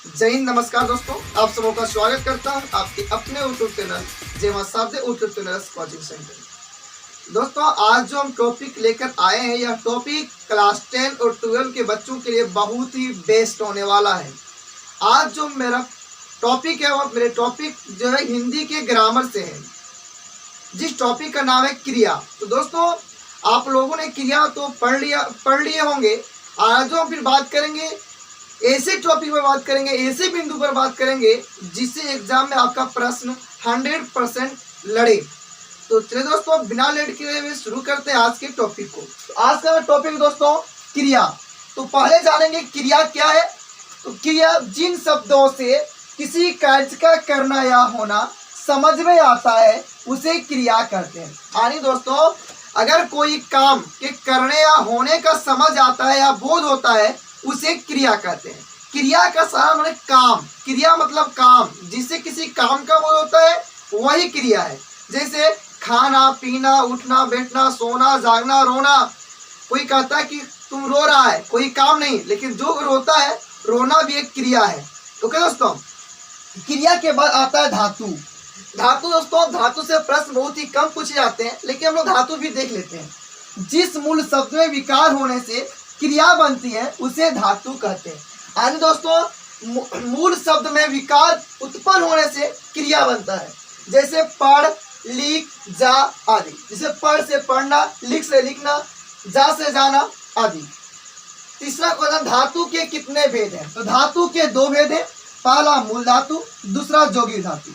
जय हिंद, नमस्कार दोस्तों, आप सबों का स्वागत करता हूं आपके अपने यूट्यूब चैनल जय साबदे यूट्यूब चैनल कोचिंग सेंटर। दोस्तों, आज जो हम टॉपिक लेकर आए हैं, यह टॉपिक क्लास 10 और 12 के बच्चों के लिए बहुत ही बेस्ट होने वाला है। आज जो मेरा टॉपिक है वो मेरे टॉपिक जो है हिंदी के ग्रामर से है, जिस टॉपिक का नाम है क्रिया। तो दोस्तों, आप लोगों ने क्रिया तो पढ़ लिए होंगे। आज जो हम फिर बात करेंगे ऐसे टॉपिक पर बात करेंगे, ऐसे बिंदु पर बात करेंगे जिससे एग्जाम में आपका प्रश्न 100% लड़े। तो चलिए दोस्तों, बिना लेट किए हुए शुरू करते हैं आज के टॉपिक को। तो आज का टॉपिक दोस्तों क्रिया। तो पहले जानेंगे क्रिया क्या है। तो क्रिया जिन शब्दों से किसी कार्य का करना या होना समझ में आता है उसे क्रिया कहते हैं। यानी दोस्तों, अगर कोई काम के करने या होने का समझ आता है या बोध होता है उसे क्रिया कहते हैं। क्रिया का सारा मतलब काम, क्रिया मतलब काम, जिससे किसी काम का बोध होता है वही क्रिया है। जैसे खाना, पीना, उठना, बैठना, सोना, जागना, रोना। कोई कहता है कि तुम रो रहा है, कोई काम नहीं, लेकिन जो रोता है, रोना भी एक क्रिया है। ओके दोस्तों, क्रिया के बाद आता है धातु। धातु दोस्तों, धातु से प्रश्न बहुत ही कम पूछे जाते हैं, लेकिन हम लोग धातु भी देख लेते हैं। जिस मूल शब्द में विकार होने से क्रिया बनती है उसे धातु कहते हैं। यानी दोस्तों, मूल शब्द में विकार उत्पन्न होने से क्रिया बनता है। जैसे पढ़, लिख, जा आदि। जैसे पढ़ से पढ़ना, लिख से लिखना, जा से जाना आदि। तीसरा क्वेश्चन, धातु के कितने भेद हैं? तो धातु के 2 भेद हैं। पहला मूल धातु, दूसरा जोगी धातु।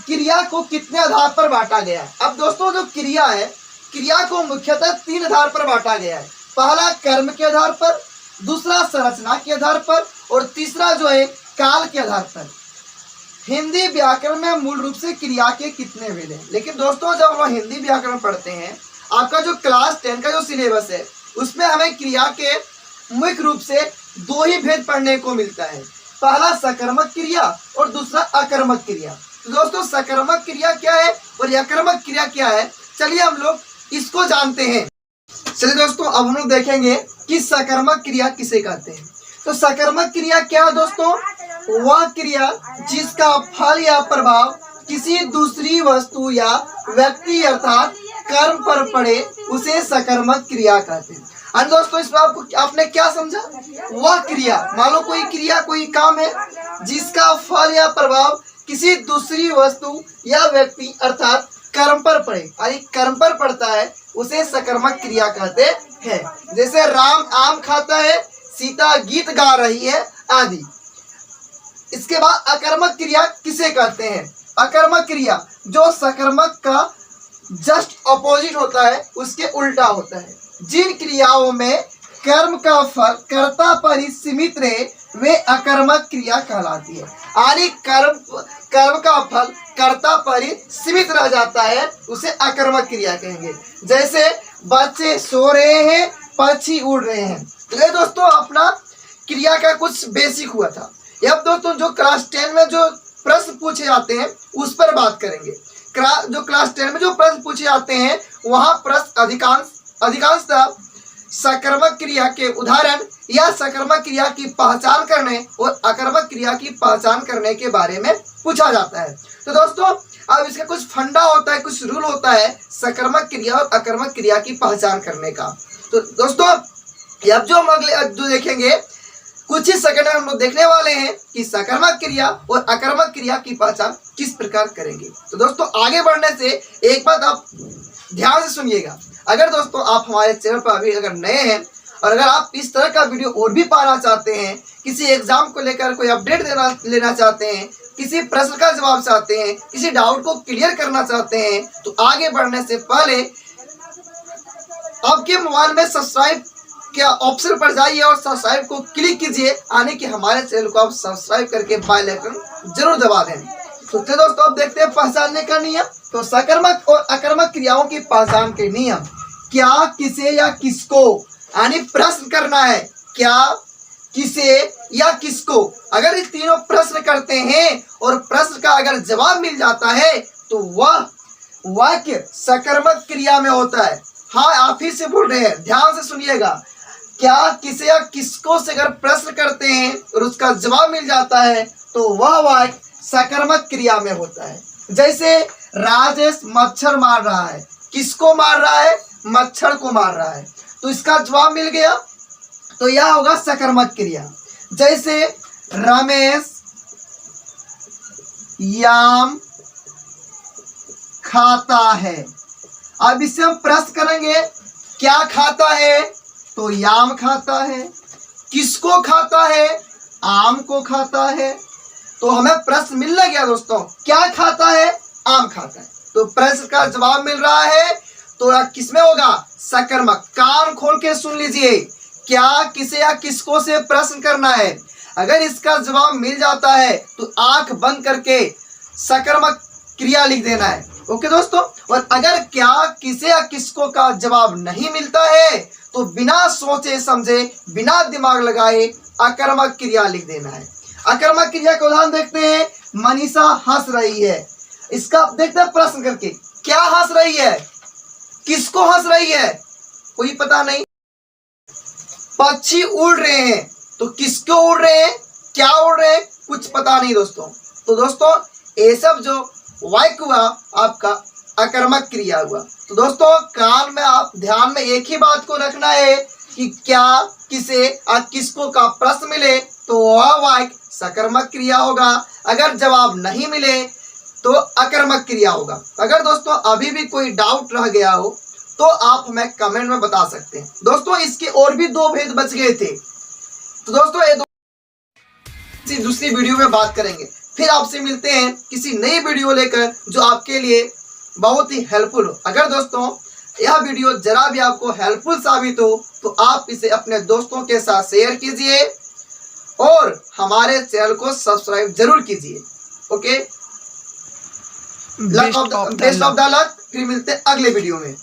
क्रिया को कितने आधार पर बांटा गया है? अब दोस्तों, जो क्रिया है, क्रिया को मुख्यतः 3 आधार पर बांटा गया है। पहला कर्म के आधार पर, दूसरा संरचना के आधार पर, और तीसरा जो है काल के आधार पर। हिंदी व्याकरण में मूल रूप से क्रिया के कितने भेद हैं? लेकिन दोस्तों, जब हम हिंदी व्याकरण पढ़ते हैं, आपका जो क्लास 10 का जो सिलेबस है उसमें हमें क्रिया के मुख्य रूप से 2 ही भेद पढ़ने को मिलता है। पहला सकर्मक क्रिया और दूसरा अकर्मक क्रिया। तो दोस्तों, सकर्मक क्रिया क्या है और अकर्मक क्रिया क्या है, चलिए हम लोग इसको जानते हैं। चलिए दोस्तों, अब हम लोग देखेंगे कि सकर्मक क्रिया किसे कहते हैं। तो सकर्मक क्रिया क्या है दोस्तों? वह क्रिया जिसका फल या प्रभाव किसी दूसरी वस्तु या व्यक्ति अर्थात कर्म पर पड़े उसे सकर्मक क्रिया कहते हैं। और दोस्तों, इसमें आपने क्या समझा? वह क्रिया, मान लो कोई क्रिया, कोई काम है जिसका फल या प्रभाव किसी दूसरी वस्तु या व्यक्ति अर्थात कर्म पर पड़े, यानी कर्म पर पड़ता है, उसे सकर्मक क्रिया कहते हैं। जैसे राम आम खाता है, सीता गीत गा रही है आदि। इसके बाद अकर्मक क्रिया किसे कहते हैं? अकर्मक क्रिया जो सकर्मक का जस्ट अपोजिट होता है, उसके उल्टा होता है। जिन क्रियाओं में कर्म का फल कर्ता पर ही सीमित रहे वे अकर्मक क्रिया कहलाती है। यानी कर्म का फल कर्ता पर ही सीमित रह जाता है, उसे अकर्मक क्रिया कहेंगे। जैसे बच्चे सो रहे हैं, पक्षी उड़ रहे हैं। तो ये दोस्तों अपना क्रिया का कुछ बेसिक हुआ था। अब दोस्तों, जो क्लास 10 में जो प्रश्न पूछे जाते हैं उस पर बात करेंगे। जो क्लास 10 में जो प्रश्न पूछे जाते हैं वहाँ प्रश्न अधिकांशतः सकर्मक क्रिया के उदाहरण या सकर्मक क्रिया की पहचान करने और अकर्मक क्रिया की पहचान करने के बारे में पूछा जाता है। तो दोस्तों, अब इसका कुछ फंडा होता है, कुछ रूल होता है सकर्मक क्रिया और अकर्मक क्रिया की पहचान करने का। तो दोस्तों, अब जो हम अगले जो देखेंगे कुछ ही सेकंड में हम लोग देखने वाले हैं कि सकर्मक क्रिया और अकर्मक क्रिया की पहचान किस प्रकार करेंगे। तो दोस्तों, आगे बढ़ने से एक बात आप ध्यान से सुनिएगा। अगर दोस्तों आप हमारे चैनल पर अभी अगर नए हैं और अगर आप इस तरह का वीडियो और भी पाना चाहते हैं, किसी एग्जाम को लेकर कोई अपडेट लेना चाहते हैं, किसी प्रश्न का जवाब चाहते हैं, किसी डाउट को क्लियर करना चाहते हैं, तो आगे बढ़ने से पहले आपके मोबाइल में सब्सक्राइब के ऑप्शन पर जाइए और सब्सक्राइब को क्लिक कीजिए, आने कि हमारे चैनल को आप सब्सक्राइब करके बेल आइकन जरूर दबा दें। तो चलिए दोस्तों, अब देखते हैं पहचानने का नियम। तो सकर्मक और अकर्मक क्रियाओं की पहचान के नियम। क्या, किसे या किसको, यानी प्रश्न करना है क्या, किसे या किसको। अगर ये तीनों प्रश्न करते हैं और प्रश्न का अगर जवाब मिल जाता है तो वह वाक्य सकर्मक क्रिया में होता है। हाँ, आप ही से बोल रहे हैं, ध्यान से सुनिएगा। क्या किसे या किसको से अगर प्रश्न करते हैं और उसका जवाब मिल जाता है तो वह वाक्य सकर्मक क्रिया में होता है। जैसे राजेश मच्छर मार रहा है, किसको मार रहा है? मच्छर को मार रहा है, तो इसका जवाब मिल गया, तो यह होगा सकर्मक क्रिया। जैसे रमेश याम खाता है, अब इससे हम प्रश्न करेंगे क्या खाता है? तो याम खाता है। किसको खाता है? आम को खाता है। तो हमें प्रश्न मिल गया दोस्तों, क्या खाता है? आम खाता है। तो प्रश्न का जवाब मिल रहा है, तो यह किसमें होगा? सकर्मक। कान खोल के सुन लीजिए, क्या किसे या किसको से प्रश्न करना है। अगर इसका जवाब मिल जाता है तो आंख बंद करके सकर्मक क्रिया लिख देना है। ओके दोस्तों, और अगर क्या किसे या किसको का जवाब नहीं मिलता है तो बिना सोचे समझे, बिना दिमाग लगाए अकर्मक क्रिया लिख देना है। अकर्मक क्रिया का उदाहरण देखते हैं। मनीषा हंस रही है, इसका देखते हैं प्रश्न करके, क्या हंस रही है? किसको हंस रही है? कोई पता नहीं। पक्षी उड़ रहे हैं, तो किसको उड़ रहे हैं? क्या उड़ रहे हैं? कुछ पता नहीं दोस्तों। तो दोस्तों ये सब जो वाक्य हुआ आपका अकर्मक क्रिया हुआ। तो दोस्तों कान में आप ध्यान में एक ही बात को रखना है कि क्या किसे और किसको का प्रश्न मिले तो वह वाक्य सकर्मक क्रिया होगा, अगर जवाब नहीं मिले तो अकर्मक क्रिया होगा। अगर दोस्तों अभी भी कोई डाउट रह गया हो तो आप हमें कमेंट में बता सकते हैं। दोस्तों इसके और भी 2 भेद बच गए थे, तो दोस्तों ये दूसरी वीडियो में बात करेंगे। फिर आपसे मिलते हैं किसी नई वीडियो लेकर जो आपके लिए बहुत ही हेल्पफुल हो। अगर दोस्तों यह वीडियो जरा भी आपको हेल्पफुल साबित हो तो आप इसे अपने दोस्तों के साथ शेयर कीजिए और हमारे चैनल को सब्सक्राइब जरूर कीजिए। Okay, best of the luck. फिर मिलते हैं अगले वीडियो में।